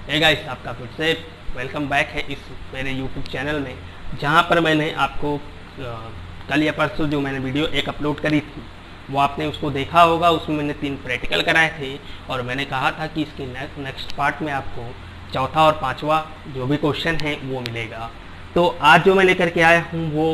Hey guys, आपका फिर से वेलकम बैक है इस मेरे यूट्यूब चैनल में, जहां पर मैंने आपको कल या परसों जो मैंने वीडियो एक अपलोड करी थी वो आपने उसको देखा होगा। उसमें मैंने 3 प्रैक्टिकल कराए थे और मैंने कहा था कि इसके नेक्स्ट पार्ट में आपको चौथा और पांचवा जो भी क्वेश्चन है वो मिलेगा। तो आज जो मैं लेकर के आया हूँ वो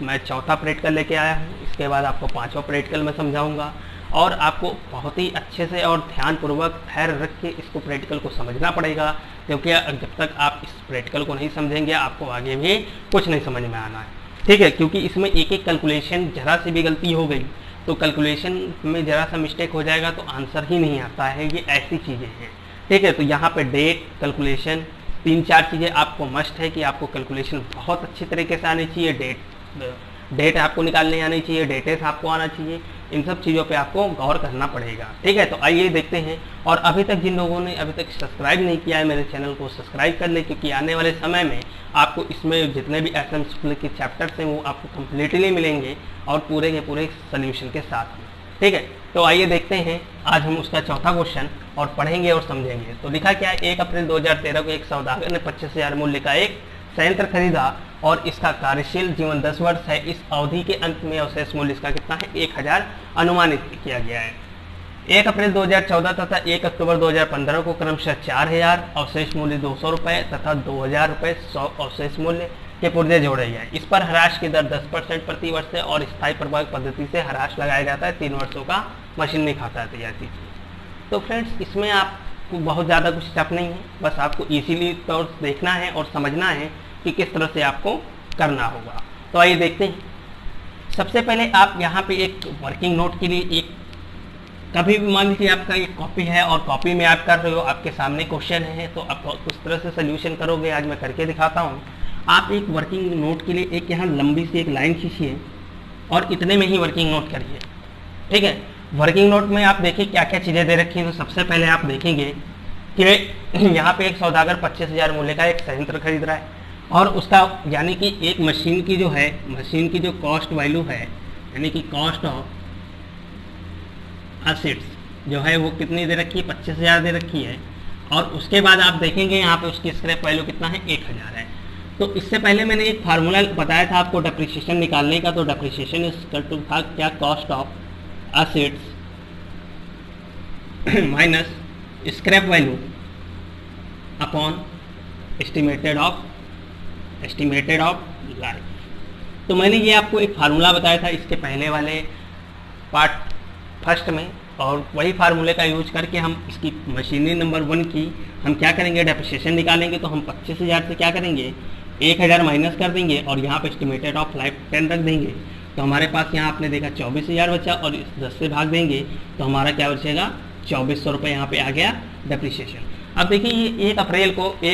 मैं चौथा प्रैक्टिकल लेके आया हूँ। इसके बाद आपको पांचवा प्रैक्टिकल मैं समझाऊंगा और आपको बहुत ही अच्छे से और ध्यानपूर्वक धैर्य रख के इसको प्रैक्टिकल को समझना पड़ेगा, क्योंकि जब तक आप इस प्रैक्टिकल को नहीं समझेंगे आपको आगे भी कुछ नहीं समझ में आना है। ठीक है, क्योंकि इसमें एक एक कैलकुलेशन जरा सी भी गलती हो गई तो कैलकुलेशन में जरा सा मिस्टेक हो जाएगा तो आंसर ही नहीं आता है। ये ऐसी चीज़ें हैं। ठीक है, तो यहाँ पे डेट, कैलकुलेशन, 3-4 चीज़ें आपको मस्ट है कि आपको कैलकुलेशन बहुत अच्छी तरीके से आनी चाहिए। डेट आपको निकालने आनी चाहिए, डेटेस आपको आना चाहिए। इन सब चीज़ों पे आपको गौर करना पड़ेगा। ठीक है, तो आइए देखते हैं। और अभी तक जिन लोगों ने अभी तक सब्सक्राइब नहीं किया है मेरे चैनल को सब्सक्राइब कर ले, क्योंकि आने वाले समय में आपको इसमें जितने भी एसएम के चैप्टर्स हैं वो आपको कम्प्लीटली मिलेंगे और पूरे के पूरे सोल्यूशन के साथ में। ठीक है, तो आइए देखते हैं। आज हम उसका चौथा क्वेश्चन और पढ़ेंगे और समझेंगे। तो लिखा क्या है, 1 अप्रैल 2013 को एक सौदागर ने 25,000 मूल्य का एक संयंत्र खरीदा और इसका कार्यशील जीवन 10 वर्ष है। इस अवधि के अंत में अवशेष मूल्य इसका कितना है, 1,000 अनुमानित किया गया है। 1 अप्रैल 2014 तथा 1 अक्टूबर 2015 को क्रमशः 4,000 अवशेष मूल्य 200 रुपये तथा 2,000 रुपये 100 अवशेष मूल्य के पुर्जे जोड़े गए। इस पर ह्रास की दर 10% प्रति वर्ष है और स्थायी प्रभाव पद्धति से ह्रास लगाया जाता है। 3 वर्षों का मशीन में खाता है तैयार कीजिए। तो फ्रेंड्स, इसमें आपको बहुत ज़्यादा कुछ स्टेप नहीं है, बस आपको इजीली तौर से देखना है और समझना है कि किस तरह से आपको करना होगा। तो आइए देखते हैं। सबसे पहले आप यहाँ पे एक वर्किंग नोट के लिए एक कभी भी मान लीजिए आपका एक कॉपी है और कॉपी में आप कर रहे हो, आपके सामने क्वेश्चन है तो आप उस तरह से सोल्यूशन करोगे। आज मैं करके दिखाता हूँ। आप एक वर्किंग नोट के लिए एक यहाँ लंबी सी एक लाइन खींचिए और इतने में ही वर्किंग नोट करिए। ठीक है, वर्किंग नोट में आप देखिए क्या क्या चीज़ें दे रखी हैं। तो सबसे पहले आप देखेंगे कि यहाँ पे एक सौदागर 25,000 मूल्य का एक संयंत्र खरीद रहा है और उसका यानी कि एक मशीन की जो है, मशीन की जो कॉस्ट वैल्यू है यानी कि कॉस्ट ऑफ एसेट्स जो है वो कितनी दे रखी है, 25,000 दे रखी है। और उसके बाद आप देखेंगे यहाँ पे उसकी स्क्रैप वैल्यू कितना है, 1,000 है। तो इससे पहले मैंने एक फार्मूला बताया था आपको डेप्रिसिएशन निकालने का। तो डेप्रिसिएशन था क्या, cost of assets minus scrap value upon estimated of life. तो मैंने ये आपको एक फार्मूला बताया था इसके पहले वाले पार्ट फर्स्ट में, और वही फार्मूले का यूज करके हम इसकी मशीनरी नंबर 1 की हम क्या करेंगे, डेप्रिसिएशन निकालेंगे। तो हम 25,000 से क्या करेंगे, 1,000 माइनस कर देंगे और यहाँ पे एस्टिमेटेड ऑफ लाइफ 10 रख देंगे। तो हमारे पास यहाँ आपने देखा 24,000 बचा और इस 10 से भाग देंगे तो हमारा क्या बचेगा, 2,400 रुपये यहाँ पे आ गया डेप्रिसिएशन। अब देखिए ये 1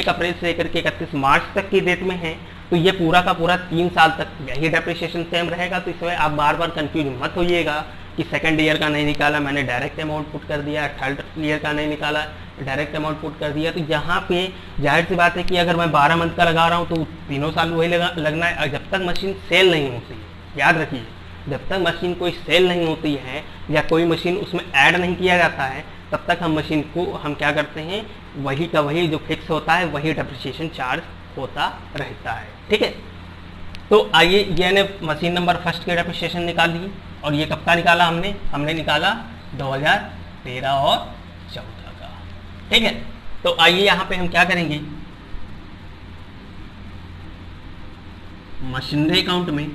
अप्रैल से लेकर के 31 मार्च तक की डेट में है। तो ये पूरा का पूरा 3 साल तक यही डेप्रिसिएशन सेम रहेगा। तो इसमें आप बार बार कंफ्यूज मत होइएगा कि सेकंड ईयर का नहीं निकाला मैंने डायरेक्ट अमाउंट पुट कर दिया, थर्ड ईयर का नहीं निकाला डायरेक्ट अमाउंट पुट कर दिया। तो यहाँ पे जाहिर सी बात है कि अगर मैं 12 मंथ का लगा रहा हूँ तो तीनों साल वही लगना है। जब तक मशीन सेल नहीं होती है, याद रखिए, जब तक मशीन कोई सेल नहीं होती है या कोई मशीन उसमें ऐड नहीं किया जाता है तब तक हम मशीन को हम क्या करते हैं, वही का वही जो फिक्स होता है वही डेप्रिसिएशन चार्ज होता रहता है। ठीक है, तो आइए ये ने मशीन नंबर फर्स्ट के डेप्रिसिएशन निकाल ली। और ये कब का निकाला हमने निकाला 2013 और 14 का। ठीक है, तो आइए यहाँ पे हम क्या करेंगे, मशीनरी अकाउंट में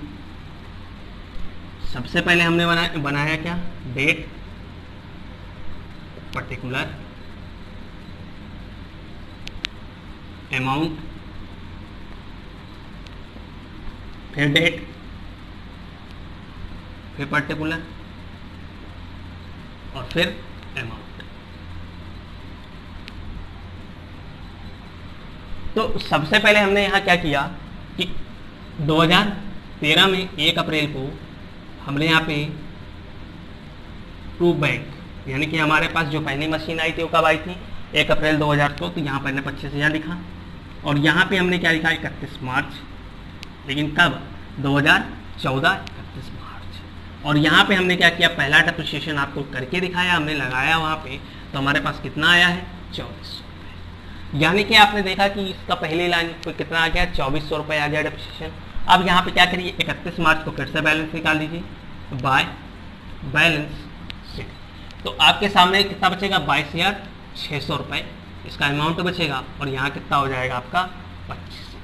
सबसे पहले हमने बनाया क्या, डेट, पर्टिकुलर, अमाउंट, फिर डेट, फिर पर्टिकुलर और फिर अमाउंट। तो सबसे पहले हमने यहाँ क्या किया कि 2013 में 1 अप्रैल को हमने यहाँ पे टू बैंक यानी कि हमारे पास जो पहली मशीन आई थी वो कब आई थी, 1 अप्रैल 2000 तो यहाँ पर 25,000 लिखा। और यहाँ पे हमने क्या लिखा, 31 मार्च, लेकिन कब, 2014 31 मार्च। और यहाँ पे हमने क्या किया, पहला डेप्रिसिएशन आपको करके दिखाया, हमने लगाया वहाँ पे, तो हमारे पास कितना आया है, 2400 रुपये। यानी कि आपने देखा कि इसका पहली लाइन पे कितना आ गया, 2400 रुपये आ गया डेप्रिसिएशन। अब यहाँ पे क्या करिए, 31 मार्च को फिर से बैलेंस निकाल लीजिए बाय बैलेंस शीट। तो आपके सामने कितना बचेगा, 22,600 रुपये इसका अमाउंट बचेगा, और यहाँ कितना हो जाएगा आपका 25।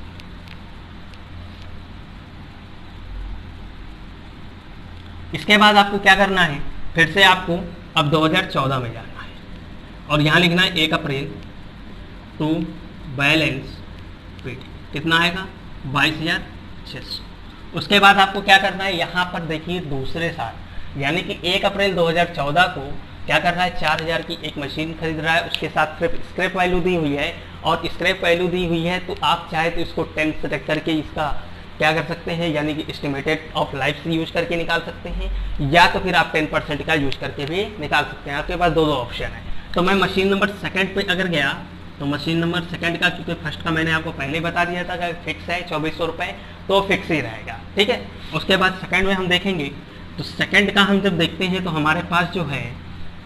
इसके बाद आपको क्या करना है, फिर से आपको अब 2014 में जाना है और यहाँ लिखना है 1 अप्रैल टू बैलेंस शीट, कितना आएगा 22,600। उसके बाद आपको क्या करना है, यहाँ पर देखिए दूसरे साल यानी कि 1 अप्रैल 2014 को क्या कर रहा है, 4,000 की एक मशीन खरीद रहा है, उसके साथ स्क्रैप वैल्यू दी हुई है, और स्क्रैप वैल्यू दी हुई है तो आप चाहे तो इसको 10 से करके इसका क्या कर सकते हैं, यानी कि एस्टिमेटेड ऑफ लाइफ से यूज करके निकाल सकते हैं, या तो फिर आप 10% का यूज करके भी निकाल सकते हैं। आपके पास दो ऑप्शन है। तो मैं मशीन नंबर सेकंड पे अगर गया तो मशीन नंबर सेकंड का, क्योंकि फर्स्ट का मैंने आपको पहले बता दिया था कि फिक्स है 2400 रुपये, तो फिक्स ही रहेगा, ठीक है। उसके बाद सेकंड में हम देखेंगे, तो सेकंड का हम जब देखते हैं तो हमारे पास जो है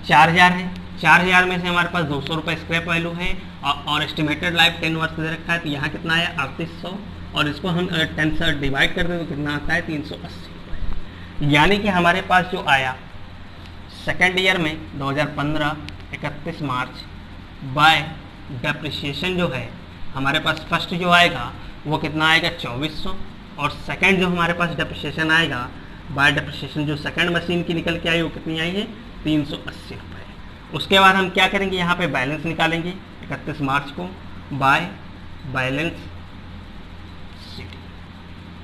4,000 है, 4,000 में से हमारे पास 200 रुपये स्क्रैप वैल्यू है, और एस्टिमेटेड लाइफ 10 वर्ष दे रखा है, तो यहाँ कितना आया 3800, और इसको हम 10 से डिवाइड कर दें तो कितना आता है 380 रुपये। यानी कि हमारे पास जो आया सेकेंड ईयर में 2015 31 मार्च बाय डेप्रिसिएशन जो है हमारे पास फर्स्ट जो आएगा वो कितना आएगा 2400, और सेकंड जो हमारे पास डेप्रिसिएशन आएगा बाय डेप्रिसिएशन जो सेकंड मशीन की निकल के आई वो कितनी आई है 380 रुपये। उसके बाद हम क्या करेंगे, यहाँ पे बैलेंस निकालेंगे 31 मार्च को बाय बैलेंस शीट।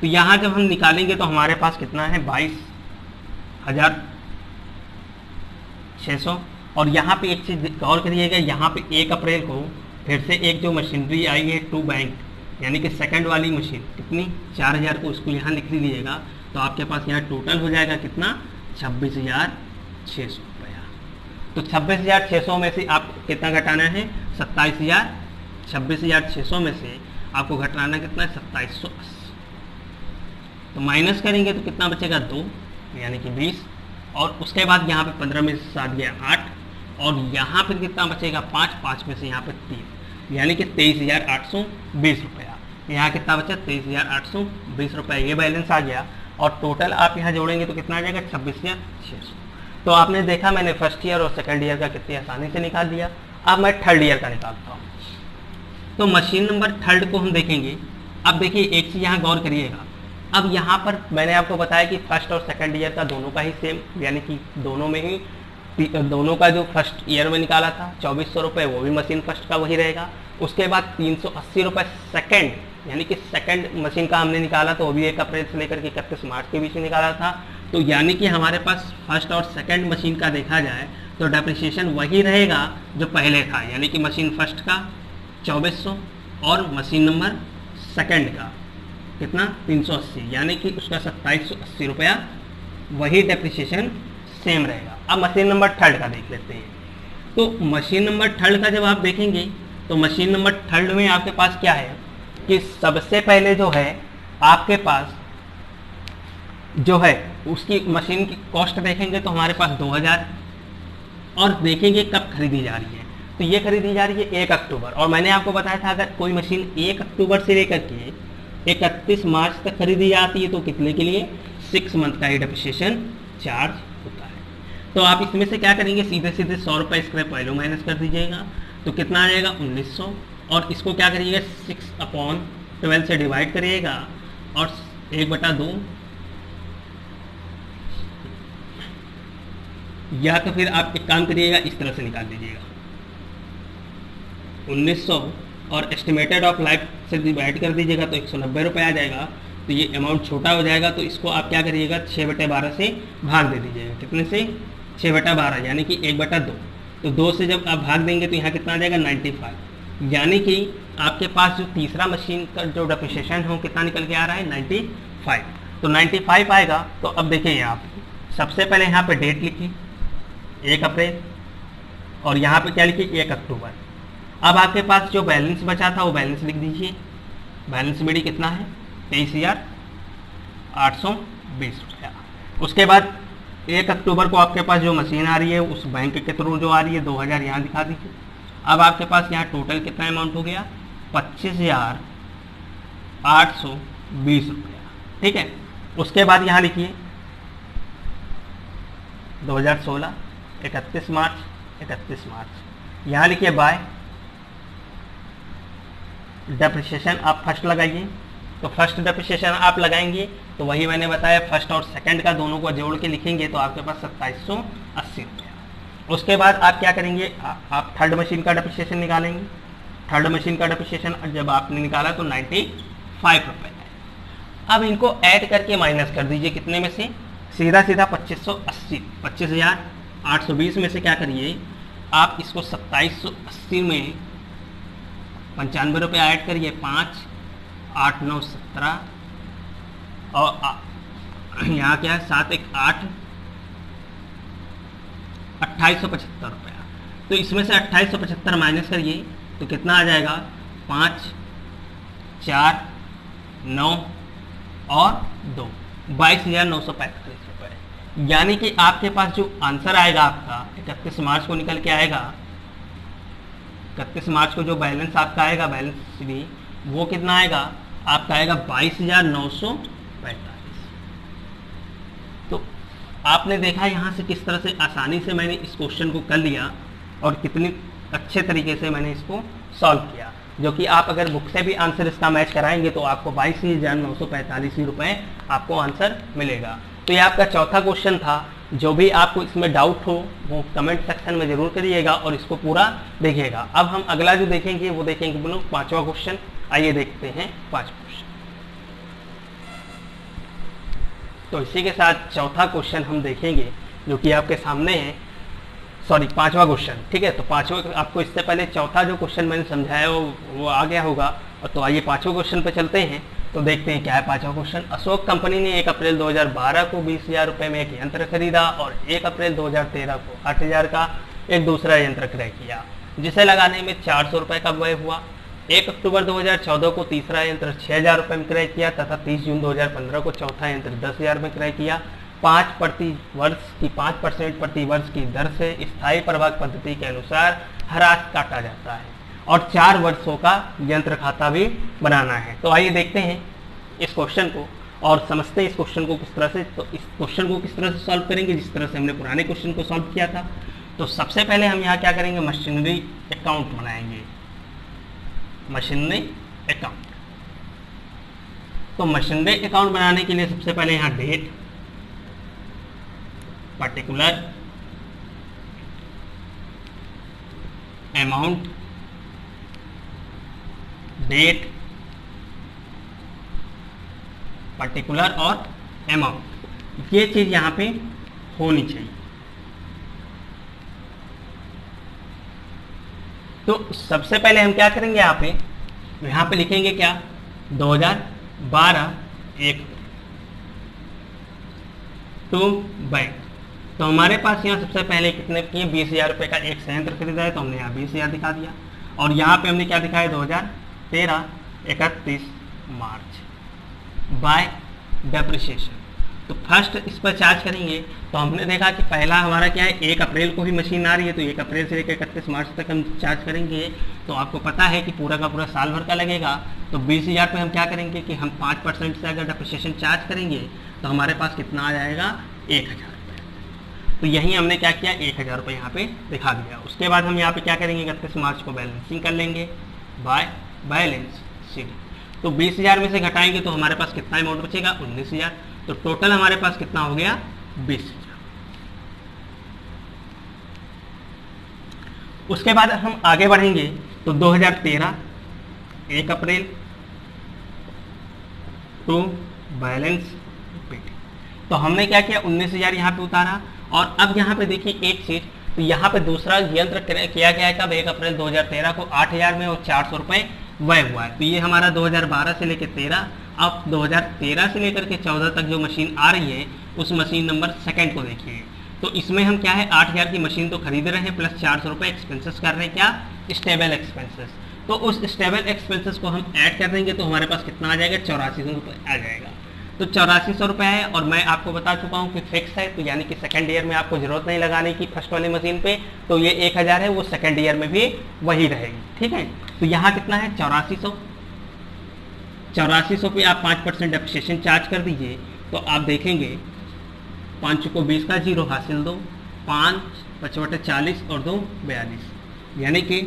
तो यहाँ जब हम निकालेंगे तो हमारे पास कितना है 22,600, और यहाँ पे एक चीज़ गौर करिएगा, यहाँ पे 1 अप्रैल को फिर से एक जो मशीनरी आई है टू बैंक, यानी कि सेकंड वाली मशीन कितनी 4,000 को उसको यहाँ लिख लीजिएगा, तो आपके पास यहाँ टोटल हो जाएगा कितना 26,600 रुपया। तो 26,600 में से आप कितना घटाना है 27,000, 26,600 में से आपको घटाना कितना है 2780, तो माइनस करेंगे तो कितना बचेगा 2 यानी कि 20, और उसके बाद यहाँ पे 15 में से 7 गया 8, और यहाँ फिर कितना बचेगा 5, 5 में से यहाँ पे 3 यानी कि 23,820 रुपया। यहाँ कितना बचा 23,820 रुपया, ये बैलेंस आ गया, और टोटल आप यहाँ जोड़ेंगे तो कितना आ जाएगा 26,600। तो आपने देखा मैंने फर्स्ट ईयर और सेकंड ईयर का कितनी आसानी से निकाल दिया। अब मैं थर्ड ईयर का निकालता हूँ। तो मशीन नंबर थर्ड को हम देखेंगे। अब देखिए एक चीज़ यहाँ गौर करिएगा, अब यहाँ पर मैंने आपको बताया कि फर्स्ट और सेकंड ईयर का दोनों का ही सेम, यानी कि दोनों में ही दोनों का जो फर्स्ट ईयर में निकाला था 2400 रुपये वो भी मशीन फर्स्ट का वही रहेगा। उसके बाद 380 रुपये सेकेंड, यानी कि सेकंड मशीन का हमने निकाला तो वो भी 1 अप्रैल से लेकर के 31 मार्च के बीच में निकाला था। तो यानी कि हमारे पास फर्स्ट और सेकंड मशीन का देखा जाए तो डेप्रिसिएशन वही रहेगा जो पहले था, यानी कि मशीन फर्स्ट का 2400 और मशीन नंबर सेकंड का कितना 380, यानी कि उसका 2780 रुपया वही डेप्रिसिएशन सेम रहेगा। अब मशीन नंबर थर्ड का देख लेते हैं। तो मशीन नंबर थर्ड का जब आप देखेंगे तो मशीन नंबर थर्ड में आपके पास क्या है कि सबसे पहले जो है आपके पास जो है उसकी मशीन की कॉस्ट देखेंगे तो हमारे पास 2000, और देखेंगे कब खरीदी जा रही है, तो ये खरीदी जा रही है 1 अक्टूबर। और मैंने आपको बताया था अगर कोई मशीन 1 अक्टूबर से लेकर के 31 मार्च तक खरीदी जाती है तो कितने के लिए 6 मंथ का डेप्रिसिएशन चार्ज होता है। तो आप इसमें से क्या करेंगे, सीधे सीधे 100 रुपये स्क्रैप वैल्यू माइनस कर दीजिएगा तो कितना आ जाएगा 1900, और इसको क्या करिएगा 6/12 से डिवाइड करिएगा और 1/2, या तो फिर आप एक काम करिएगा इस तरह से निकाल दीजिएगा 1900 और एस्टिमेटेड ऑफ लाइफ से डिवाइड कर दीजिएगा तो 190 रुपये आ जाएगा। तो ये अमाउंट छोटा हो जाएगा, तो इसको आप क्या करिएगा 6/12 से भाग दे दीजिएगा। कितने से 6/12 यानी कि 1/2। तो 2 से जब आप भाग देंगे तो यहाँ कितना आ जाएगा 95, यानी कि आपके पास जो तीसरा मशीन का जो डेप्रिसिएशन हो कितना निकल के आ रहा है 95। तो 95 आएगा। तो अब देखिए आप सबसे पहले यहाँ पे डेट लिखिए 1 अप्रैल, और यहाँ पे क्या लिखिए 1 अक्टूबर। अब आपके पास जो बैलेंस बचा था वो बैलेंस लिख दीजिए। बैलेंस मेरी कितना है 23,820 रुपया। उसके बाद 1 अक्टूबर को आपके पास जो मशीन आ रही है उस बैंक के थ्रू जो आ रही है 2000 यहाँ दिखा दीजिए, अब आपके पास यहाँ टोटल कितना अमाउंट हो गया, 25,820 रुपया। ठीक है, उसके बाद यहाँ लिखिए 2016 31 मार्च 31 मार्च, यहाँ लिखिए बाय डेप्रिसिएशन आप फर्स्ट लगाइए। तो फर्स्ट डेप्रिसिएशन आप लगाएंगे तो वही मैंने बताया, फर्स्ट और सेकंड का दोनों को जोड़ के लिखेंगे तो आपके पास 2780 रुपया। उसके बाद आप क्या करेंगे, आप थर्ड मशीन का डेप्रिसिएशन निकालेंगे। थर्ड मशीन का डेप्रिसिएशन जब आपने निकाला तो 95 रुपये है। अब इनको ऐड करके माइनस कर दीजिए, कितने में से, सीधा सीधा 2580, 25,820 में से क्या करिए आप इसको 2780 में 95 रुपये ऐड करिए, 5 8 9 17 और यहाँ क्या है 7 1 8 2875 रुपया। तो इसमें से 2875 माइनस करिए तो कितना आ जाएगा, 5 4 9 और 2 22,945 रुपये। यानी कि आपके पास जो आंसर आएगा आपका 31 मार्च को निकल के आएगा, 31 मार्च को जो बैलेंस आपका आएगा, बैलेंस भी वो कितना आएगा आपका, आएगा 22,945। तो आपने देखा यहाँ से किस तरह से आसानी से मैंने इस क्वेश्चन को कर लिया और कितनी अच्छे तरीके से मैंने इसको सॉल्व किया, जो कि आप अगर बुक से भी आंसर इसका मैच कराएंगे तो आपको 22,945 रुपये आपको आंसर मिलेगा। तो ये आपका चौथा क्वेश्चन था। जो भी आपको इसमें डाउट हो वो कमेंट सेक्शन में जरूर करिएगा और इसको पूरा देखिएगा। अब हम अगला जो देखेंगे वो देखेंगे बोलो पांचवा क्वेश्चन। आइए देखते हैं पांचवा क्वेश्चन। तो इसी के साथ चौथा क्वेश्चन हम देखेंगे जो कि आपके सामने है, सॉरी पांचवा क्वेश्चन। ठीक है, तो पांचवा आपको इससे पहले चौथा जो क्वेश्चन मैंने समझाया वो आ गया होगा। और तो आइए पांचवा क्वेश्चन पे चलते हैं। तो देखते हैं क्या है पांचवा क्वेश्चन। अशोक कंपनी ने 1 अप्रैल 2012 को 20,000 रुपये में एक यंत्र खरीदा और 1 अप्रैल 2013 को 8,000 का एक दूसरा यंत्र क्रय किया, जिसे लगाने में 400 रुपये का व्यय हुआ। 1 अक्टूबर 2014 को तीसरा यंत्र 6,000 रुपये में क्रय किया तथा 30 जून 2015 को चौथा यंत्र 10,000 में क्रय किया। 5% प्रति वर्ष की दर से स्थायी प्रभाग पद्धति के अनुसार ह्रास काटा जाता है और 4 वर्षों का यंत्र खाता भी बनाना है। तो आइए देखते हैं इस क्वेश्चन को और समझते हैं इस क्वेश्चन को किस तरह से। तो इस क्वेश्चन को किस तरह से सॉल्व करेंगे, जिस तरह से हमने पुराने क्वेश्चन को सॉल्व किया था। तो सबसे पहले हम यहाँ क्या करेंगे, मशीनरी अकाउंट बनाएंगे, मशीनरी अकाउंट। तो मशीनरी अकाउंट बनाने के लिए सबसे पहले यहाँ date, particular, amount, date, particular और अमाउंट, ये चीज यहां पे होनी चाहिए। तो सबसे पहले हम क्या करेंगे, यहां पे लिखेंगे क्या, 2012 1 टू बैंक। तो हमारे पास यहाँ सबसे पहले कितने किए, 20,000 रुपये का एक संयंत्र खरीदा है, तो हमने यहाँ 20,000 दिखा दिया। और यहाँ पे हमने क्या दिखाया, 2013 31 मार्च बाय डेप्रिसिएशन। तो फर्स्ट इस पर चार्ज करेंगे। तो हमने देखा कि पहला हमारा क्या है, 1 अप्रैल को ही मशीन आ रही है, तो 1 अप्रैल से लेकर 31 मार्च तक हम चार्ज करेंगे। तो आपको पता है कि पूरा का पूरा साल भर का लगेगा। तो 20,000 पे हम क्या करेंगे कि हम 5% से अगर डेप्रिसिएशन चार्ज करेंगे तो हमारे पास कितना आ जाएगा, 1,000 रुपये। तो यही हमने क्या किया, 1,000 रुपये यहाँ पे दिखा दिया। उसके बाद हम यहाँ पे क्या करेंगे, 31 मार्च को बैलेंसिंग कर लेंगे बाय बैलेंस शीट। तो 20,000 में से घटाएंगे तो हमारे पास कितना अमाउंट बचेगा, 19,000। तो टोटल हमारे पास कितना हो गया, 20,000। उसके बाद हम आगे बढ़ेंगे तो 2013 1 अप्रैल टू बैलेंस शीट। तो हमने क्या किया, 19,000 यहाँ पे उतारा। और अब यहाँ पे देखिए एक चीज, तो यहाँ पे दूसरा यंत्र किया गया है कब, 1 अप्रैल 2013 को 8,000 में और 400 रुपये व्यय हुआ है। तो ये हमारा 2012 से लेकर 13, अब 2013 से लेकर के 14 तक जो मशीन आ रही है उस मशीन नंबर सेकंड को देखिए। तो इसमें हम क्या है, 8,000 की मशीन तो खरीद रहे हैं प्लस 400 रुपये एक्सपेंसेस कर रहे हैं, क्या, स्टेबल एक्सपेंसेस। तो उस स्टेबल एक्सपेंसेस को हम ऐड कर देंगे तो हमारे पास कितना आ जाएगा, 8400 रुपये आ जाएगा। तो तो 8400 रुपये है, और मैं आपको बता चुका हूँ कि फिक्स है, तो यानी कि सेकंड ईयर में आपको जरूरत नहीं लगाने की फर्स्ट वाली मशीन पे, तो ये 1000 है वो सेकंड ईयर में भी वही रहेगी। ठीक है, तो यहाँ कितना है 8400, 8400 पे आप 5% डेप्रिसिएशन चार्ज कर दीजिए, तो आप देखेंगे 5 को 20 का 0 हासिल 2, 5 55 40 और 2 42, यानी कि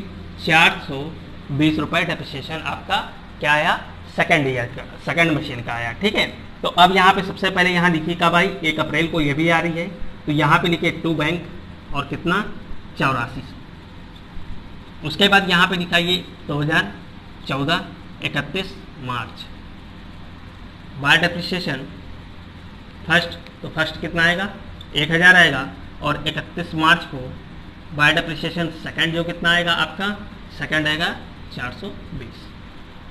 420 रुपये डेप्रिसिएशन आपका क्या आया, सेकंड ईयर का, सेकंड मशीन का आया। ठीक है, तो अब यहाँ पे सबसे पहले यहाँ लिखिए का भाई 1 अप्रैल को ये भी आ रही है, तो यहाँ पे लिखिए टू बैंक और कितना 8400। उसके बाद यहाँ पे लिखाइए 2014 31 मार्च बाय डेप्रिसिएशन फर्स्ट, तो फर्स्ट कितना आएगा 1000 आएगा, और 31 मार्च को बाय डेप्रिसिएशन सेकंड जो कितना आएगा आपका, सेकंड आएगा 420।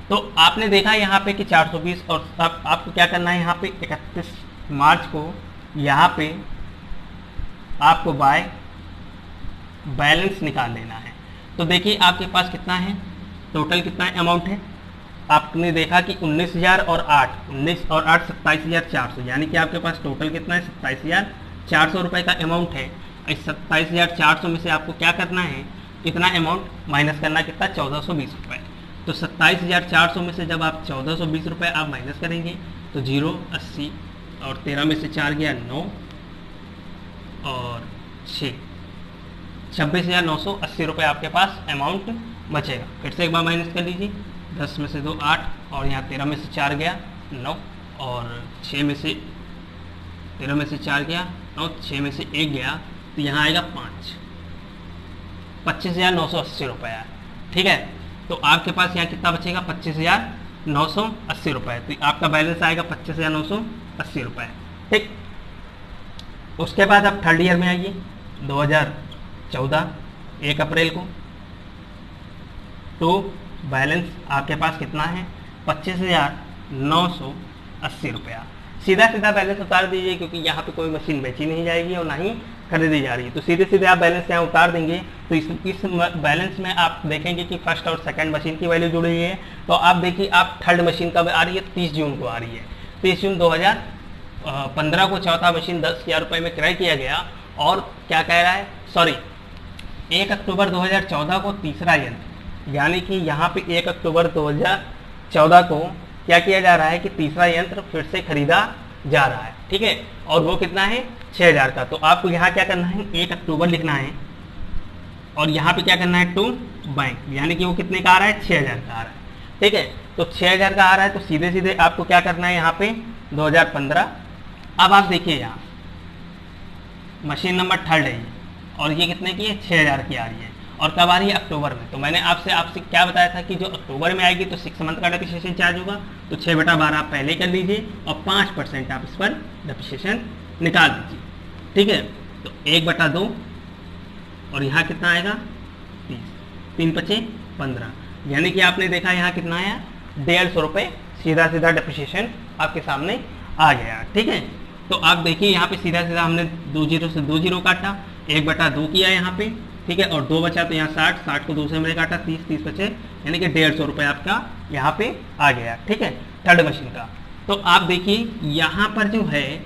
तो आपने देखा यहाँ पे कि 420, और अब आपको क्या करना है यहाँ पे 31 मार्च को यहाँ पे आपको बाय बैलेंस निकाल लेना है। तो देखिए आपके पास कितना है, टोटल कितना अमाउंट है, आपने देखा कि 19,000 और 8, 19 और 8 27,400, यानी कि आपके पास टोटल कितना है 27,400 रुपये का अमाउंट है। इस 27,400 में से आपको क्या करना है, इतना अमाउंट माइनस करना है, कितना 1420 रुपये। तो 27,400 में से जब आप 1420 रुपये आप माइनस करेंगे तो 0 80, और 13 में से 4 गया 9 और 6, 26,980 रुपये आपके पास अमाउंट बचेगा। फिर से एक बार माइनस कर लीजिए, 10 में से 2 8, और यहाँ 13 में से 4 गया 9, और 6 में से 13 में से 4 गया 9, 6 में से 1 गया, तो यहाँ आएगा 5, 25,980 रुपये आया। ठीक है, तो आपके पास यहाँ कितना बचेगा 25,980 रुपये, तो आपका बैलेंस आएगा 25,980 रुपये। ठीक, उसके बाद आप थर्ड ईयर में आइए, 2014 1 अप्रैल को, तो बैलेंस आपके पास कितना है 25,980 रुपया। सीधा सीधा बैलेंस उतार दीजिए, क्योंकि यहाँ पे कोई मशीन बेची नहीं जाएगी और ना ही खरीदी जा रही है, तो सीधे सीधे आप बैलेंस यहाँ उतार देंगे। तो इस बैलेंस में आप देखेंगे कि फर्स्ट और सेकंड मशीन की वैल्यू जुड़ी हुई है। तो आप देखिए आप थर्ड मशीन कब आ रही है, 30 जून को आ रही है। 30 जून 2015 को चौथा मशीन 10,000 रुपये में क्रय किया गया, और क्या कह रहा है, सॉरी 1 अक्टूबर 2014 को तीसरा यंत्र, यानी कि यहाँ पे 1 अक्टूबर 2014 को क्या किया जा रहा है कि तीसरा यंत्र फिर से खरीदा जा रहा है। ठीक है, और वो कितना है 6,000 का। तो आपको यहाँ क्या करना है 1 अक्टूबर लिखना है, और यहाँ पे क्या करना है टू बैंक, यानी कि वो कितने का आ रहा है 6,000 का आ रहा है। ठीक है, तो 6,000 का आ रहा है, तो सीधे सीधे आपको क्या करना है यहाँ पे 2015। अब आप देखिए यहाँ मशीन नंबर थर्ड है ये, और ये कितने की है 6,000 की आ रही है, और कब आ रही है अक्टूबर में। तो मैंने आपसे क्या बताया था कि जो अक्टूबर में आएगी तो 6 मंथ का डेप्रिसिएशन चार्ज होगा, तो 6/12 आप पहले कर लीजिए, और 5% आप इस पर डेप्रिसिएशन निकाल दीजिए। ठीक है, तो 1/2, और यहाँ कितना आएगा 30, 3 × 5 = 15, यानी कि आपने देखा यहाँ कितना आया 150 रुपये सीधा सीधा डेप्रिसिएशन आपके सामने आ गया। ठीक है, तो आप देखिए यहाँ पे सीधा सीधा हमने 2 0 से 2 0 काटा, 1/2 किया यहाँ पे। ठीक है, और 2 बचा, तो यहाँ 60, 60 को 2 से मैंने काटा, 30, 30 बचे, यानी कि 150 रुपये आपका यहाँ पे आ गया। ठीक है, थर्ड मशीन का। तो आप देखिए यहाँ पर जो है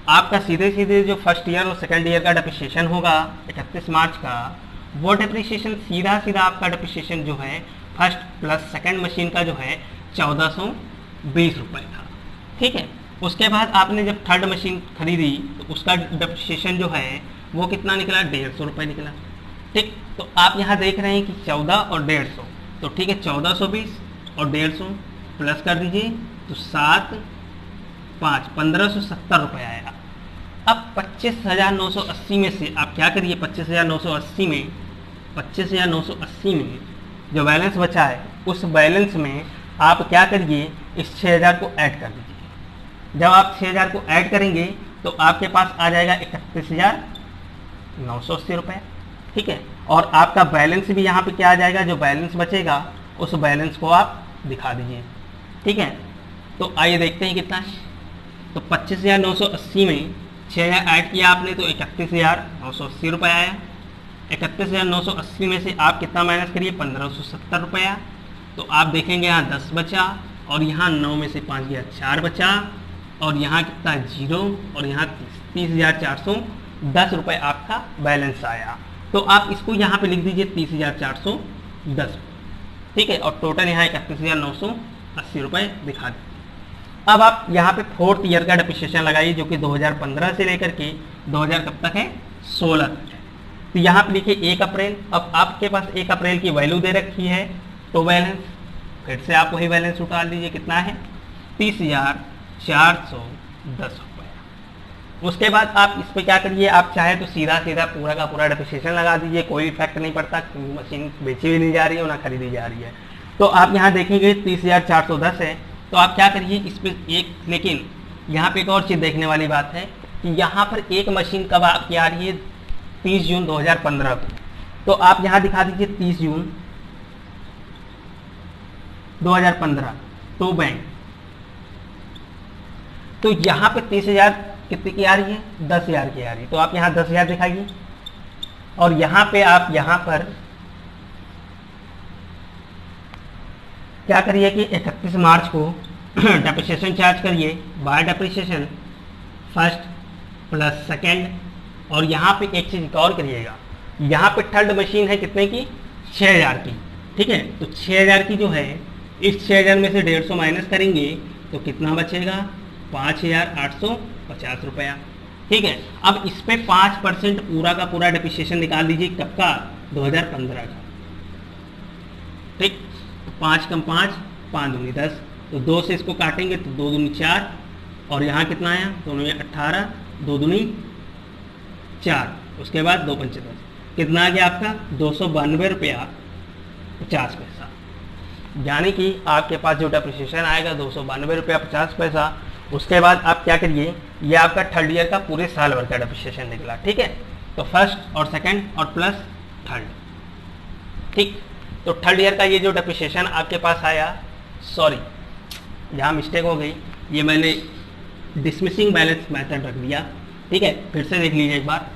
आपका सीधे सीधे जो फर्स्ट ईयर और सेकंड ईयर का डेप्रिसिएशन होगा 31 मार्च का, वो डेप्रिसिएशन सीधा सीधा आपका डेप्रिसिएशन जो है फर्स्ट प्लस सेकंड मशीन का जो है 1420 रुपये था। ठीक है, उसके बाद आपने जब थर्ड मशीन खरीदी तो उसका डेप्रिसिएशन जो है वो कितना निकला 150 रुपये निकला। ठीक, तो आप यहाँ देख रहे हैं कि 14 और 150, तो ठीक है 1420 और 150 प्लस कर दीजिए, तो 7 5 1570 रुपये आएगा। अब 25,980 में से आप क्या करिए, 25,980 में 25,980 में जो बैलेंस बचा है उस बैलेंस में आप क्या करिए इस 6,000 को ऐड कर दीजिए। जब आप 6,000 को ऐड करेंगे तो आपके पास आ जाएगा 31,980 रुपये। ठीक है, और आपका बैलेंस भी यहाँ पे क्या आ जाएगा, जो बैलेंस बचेगा उस बैलेंस को आप दिखा दीजिए। ठीक है, तो आइए देखते हैं कितना है। तो 25,980 में 6,000 ऐड किया आपने तो 31,980 रुपये आया। 31,980 में से आप कितना माइनस करिए 1,570 रुपये आया। तो आप देखेंगे यहाँ 10 बचा, और यहाँ 9 में से 5 गया 4 बचा, और यहाँ कितना है 0 और यहाँ 30,410 रुपये आपका बैलेंस आया। तो आप इसको यहाँ पे लिख दीजिए 30,410, ठीक है, और टोटल यहाँ 31,980 रुपये दिखा दीजिए। अब आप यहाँ पे 4th ईयर का डेप्रिसिएशन लगाइए जो कि 2015 से लेकर के 2000 कब तक है 16 तक है। तो यहाँ पे लिखिए 1 अप्रैल। अब आपके पास 1 अप्रैल की वैल्यू दे रखी है, तो बैलेंस फिर से आप वही बैलेंस उठा लीजिए, कितना है 30,410 रुपये। उसके बाद आप इस पर क्या करिए, आप चाहे तो सीधा सीधा पूरा का पूरा डेप्रिसिएशन लगा दीजिए, कोई इफेक्ट नहीं पड़ता, मशीन बेची भी नहीं जा रही है ना खरीदी जा रही है। तो आप यहाँ देखेंगे 30,410 है, तो आप क्या करिए इस पर एक, लेकिन यहाँ पे एक और चीज़ देखने वाली बात है कि यहाँ पर एक मशीन कब आपकी आ रही है 30 जून 2015 को। तो आप यहाँ दिखा दीजिए 30 जून 2015 तो बैंक, तो यहाँ पे 30,000 कितने की आ रही है 10,000 की आ रही है, तो आप यहाँ 10,000 दिखाइए। और यहाँ पे आप यहाँ पर क्या करिए कि 31 मार्च को डेप्रिसिएशन चार्ज करिए bye depreciation first plus second. और यहाँ पे एक चीज़ और करिएगा, यहाँ पे थर्ड मशीन है कितने की 6,000 की, ठीक है। तो 6,000 की जो है, इस 6,000 में से 150 माइनस करेंगे तो कितना बचेगा 5,850 रुपया, ठीक है। अब इस पे 5% पूरा का पूरा डेप्रिसिएशन निकाल दीजिए, कब का 2015 का, ठीक। 5 कम 5 5 दूनी 10, तो 2 से इसको काटेंगे तो 2 दूनी 4, और यहाँ कितना आया दोनों में 18, 2 दूनी 4, उसके बाद 2 पंचे 10, कितना आ गया आपका 292 रुपया 50 पैसा। यानी कि आपके पास जो डेप्रिसिएशन आएगा 292 रुपया 50 पैसा। उसके बाद आप क्या करिए, ये आपका थर्ड ईयर का पूरे साल भर का डेप्रिसिएशन निकला, ठीक है। तो फर्स्ट और सेकंड और प्लस थर्ड, ठीक। तो थर्ड ईयर का ये जो डेप्रिसिएशन आपके पास आया, सॉरी यहाँ मिस्टेक हो गई, ये मैंने डिसमिसिंग बैलेंस मेथड रख दिया, ठीक है। फिर से देख लीजिए एक बार,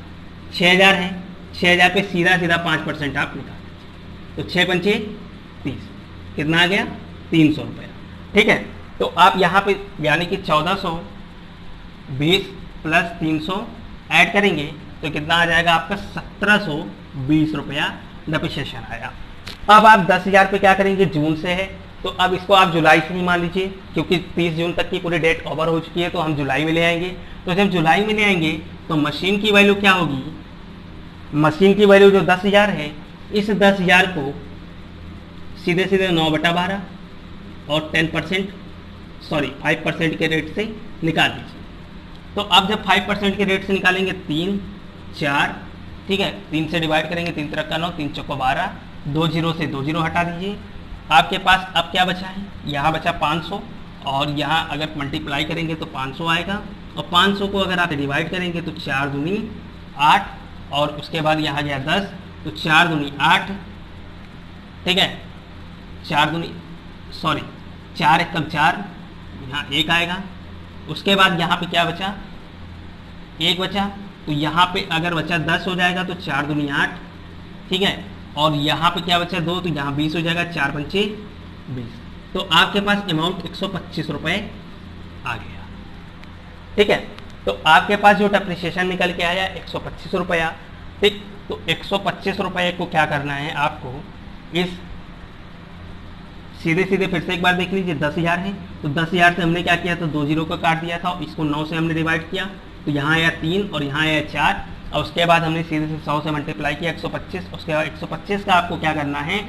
6,000 है, 6,000 पे सीधा सीधा 5% आप निकाल, तो 6 पंचे 30, कितना आ गया 300 रुपया, ठीक है। तो आप यहाँ पे यानी कि 1420 प्लस 300 ऐड करेंगे तो कितना आ जाएगा आपका 1720 रुपया डेप्रिसिएशन आया। अब आप 10,000 पे क्या करेंगे, जून से है तो अब इसको आप जुलाई से ही मान लीजिए, क्योंकि 30 जून तक की पूरी डेट ओवर हो चुकी है, तो हम जुलाई में ले आएंगे। तो जब जुलाई में ले आएंगे तो मशीन की वैल्यू क्या होगी, मशीन की वैल्यू जो 10,000 है, इस 10,000 को सीधे सीधे 9/12 और 5% के रेट से निकाल दीजिए। तो अब जब 5% के रेट से निकालेंगे 3 4, ठीक है, 3 से डिवाइड करेंगे, 3 3 का 9, 3 चौको 12, 2 जीरो से 2 जीरो हटा दीजिए। आपके पास अब क्या बचा है, यहाँ बचा 500, और यहाँ अगर मल्टीप्लाई करेंगे तो 500 आएगा, और 500 को अगर आप डिवाइड करेंगे तो 4 दूनी 8, और उसके बाद यहाँ गया 10, तो 4 दूनी 8, ठीक है, 4 एक कम 4, यहाँ 1 आएगा। उसके बाद यहाँ पे क्या बचा, 1 बचा, तो यहाँ पे अगर बचा 10 हो जाएगा तो 4 दूनी 8, ठीक है, और यहाँ पे क्या बचा 2, तो यहाँ 20 हो जाएगा, 4 पंचे 20, तो आपके पास अमाउंट 125 रुपये आ गया, ठीक है। तो आपके पास जो डेप्रिसिएशन निकल के आया 125 रुपया, ठीक। तो 125 रुपये को क्या करना है आपको, इस सीधे सीधे फिर से एक बार देख लीजिए, 10,000 है, तो 10,000 से हमने क्या किया था 2 जीरो का काट दिया था, इसको 9 से हमने डिवाइड किया, तो यहाँ आया 3 और यहाँ आया 4, और उसके बाद हमने सीधे से 100 से मल्टीप्लाई किया 125। उसके बाद 125 का आपको क्या करना है,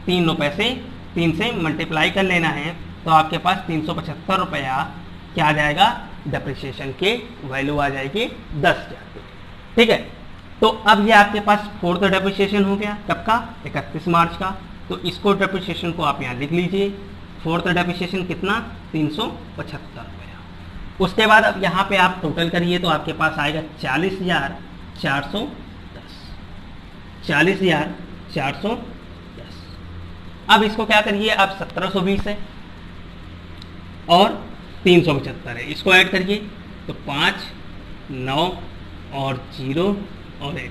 3 रुपये से 3 से मल्टीप्लाई कर लेना है, तो आपके पास 375 रुपया क्या आ जाएगा, डेप्रिसिएशन के वैल्यू आ जाएगी 10,000, ठीक है। तो अब ये आपके पास 4th डेप्रिसिएशन हो गया, कब का 31 मार्च का। तो इसको डेप्रिसिएशन को आप यहाँ लिख लीजिए, 4th डेप्रिसिएशन कितना 375 रुपया। उसके बाद अब यहाँ पे आप टोटल करिए तो आपके पास आएगा 40,410, 40,410। अब इसको क्या करिए, अब 1720 है और 375 है, इसको ऐड करिए तो 5 9 और 0 और 1,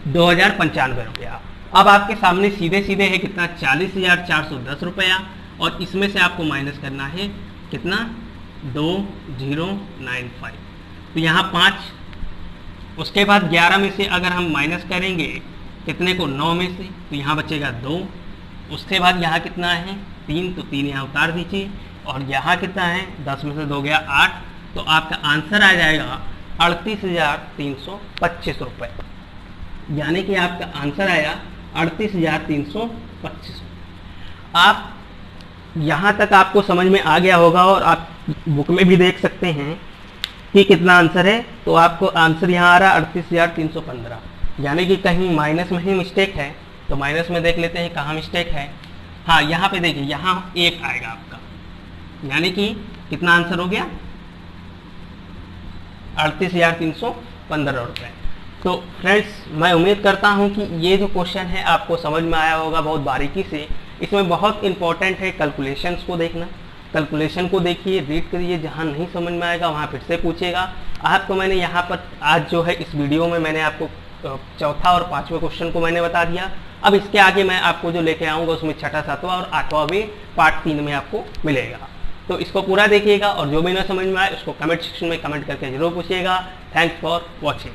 2,095 रुपया। अब आपके सामने सीधे सीधे है कितना 40,410 रुपया, और इसमें से आपको माइनस करना है कितना 2095। तो यहाँ 5, उसके बाद 11 में से अगर हम माइनस करेंगे कितने को, 9 में से, तो यहाँ बचेगा 2। उसके बाद यहाँ कितना है 3, तो 3 यहाँ उतार दीजिए, और यहाँ कितना है 10 में से 2 गया 8, तो आपका आंसर आ जाएगा 38,325 रुपये। यानी कि आपका आंसर आया 38,325। आप यहाँ तक आपको समझ में आ गया होगा, और आप बुक में भी देख सकते हैं कि कितना आंसर है। तो आपको आंसर यहाँ आ रहा है 38,315, यानी कि कहीं माइनस में ही मिस्टेक है। तो माइनस में देख लेते हैं कहाँ मिस्टेक है। हाँ, यहाँ पे देखिए, यहाँ 1 आएगा आपका, यानी कि कितना आंसर हो गया 38,315 रुपये। तो फ्रेंड्स, मैं उम्मीद करता हूँ कि ये जो क्वेश्चन है आपको समझ में आया होगा बहुत बारीकी से। इसमें बहुत इंपॉर्टेंट है कैलकुलेशंस को देखना। कैलकुलेशन को देखिए, रीड करिए, जहाँ नहीं समझ में आएगा वहाँ फिर से पूछेगा। आपको मैंने यहाँ पर आज जो है इस वीडियो में मैंने आपको चौथा और 5वां क्वेश्चन को मैंने बता दिया। अब इसके आगे मैं आपको जो लेके आऊँगा उसमें 6ठा, 7वां और 8वां भी पार्ट 3 में आपको मिलेगा। तो इसको पूरा देखिएगा, और जो भी ना समझ में आए उसको कमेंट सेक्शन में कमेंट करके जरूर पूछिएगा। Thanks for watching.